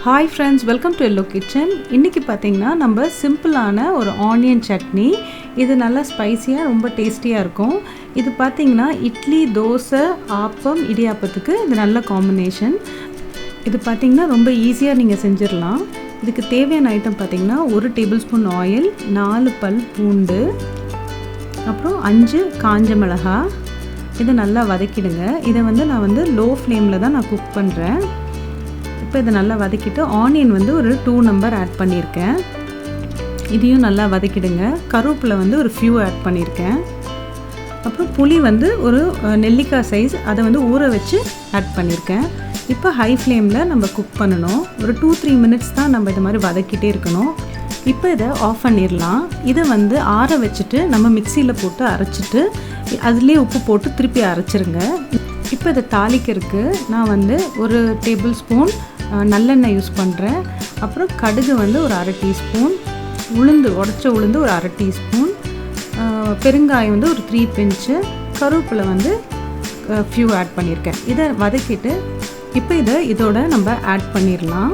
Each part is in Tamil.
Hi friends, welcome to Yellow Kitchen. இன்னைக்கு பாத்தீங்கன்னா நம்ம சிம்பிளான ஒரு ஆனியன் சட்னி. இது நல்லா ஸ்பைசியா ரொம்ப டேஸ்டியா இருக்கும். இது பாத்தீங்கன்னா இட்லி, தோசை, ஆப்பம், இடியாப்பத்துக்கு இது நல்ல காம்பினேஷன். இது பாத்தீங்கன்னா ரொம்ப ஈஸியா நீங்க செஞ்சிரலாம். இதுக்கு தேவையான ஐட்டம் பாத்தீங்கன்னா 1 டேபிள்ஸ்பூன் ஆயில், 4 பல் பூண்டு, அப்புறம் 5 காஞ்ச மிளகாய். இதை நல்லா வதக்கிடுங்க. இதை நான் லோ ஃப்ளேமில் தான் நான் குக் பண்ணுறேன். இப்போ இதை நல்லா வதக்கிட்டு ஆனியன் ஒரு 2 நம்பர் ஆட் பண்ணியிருக்கேன். இதையும் நல்லா வதக்கிடுங்க. கருவேப்பிலை ஒரு ஃபியூ ஆட் பண்ணியிருக்கேன். அப்புறம் புளி ஒரு நெல்லிக்காய் சைஸ் அதை ஊற வச்சு ஆட் பண்ணியிருக்கேன். இப்போ ஹை ஃப்ளேமில் நம்ம குக் பண்ணணும். ஒரு 2-3 மினிட்ஸ் தான் நம்ம இது மாதிரி வதக்கிட்டே இருக்கணும். இப்போ இதை ஆஃப் பண்ணிடலாம். இதை ஆற வச்சுட்டு நம்ம மிக்சியில் போட்டு அரைச்சிட்டு அதுலேயே உப்பு போட்டு திருப்பி அரைச்சிருங்க. இப்போ இதை தாளிக்கிறதுக்கு நான் 1 டேபிள் ஸ்பூன் நல்லெண்ணெய் யூஸ் பண்ணுறேன். அப்புறம் கடுகு ஒரு அரை டீஸ்பூன், உடைச்ச உளுந்து ஒரு அரை டீஸ்பூன், பெருங்காயம் ஒரு 3 பிஞ்சு, கருவேப்பிலை ஃபியூ ஆட் பண்ணியிருக்கேன். இதை வதக்கிட்டு இப்போ இதோட நம்ம ஆட் பண்ணிடலாம்.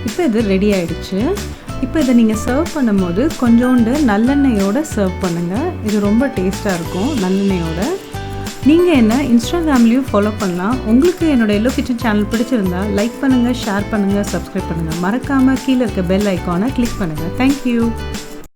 இப்போ இது ரெடி ஆகிடுச்சு. இப்போ இதை நீங்கள் சர்வ் பண்ணும்போது கொஞ்சோண்டு நல்லெண்ணெயோடு சர்வ் பண்ணுங்கள். இது ரொம்ப டேஸ்ட்டாக இருக்கும் நல்லெண்ணெயோட. நீங்கள் என்ன இன்ஸ்டாகிராம்லேயும் ஃபாலோ பண்ணலாம். உங்களுக்கு என்னோடய எல்லோ கிச்சன் சேனல் பிடிச்சிருந்தா லைக் பண்ணுங்கள், ஷேர் பண்ணுங்கள், சப்ஸ்கிரைப் பண்ணுங்கள். மறக்காமல் கீழே இருக்க பெல் ஐக்கானை கிளிக் பண்ணுங்கள். தேங்க்யூ.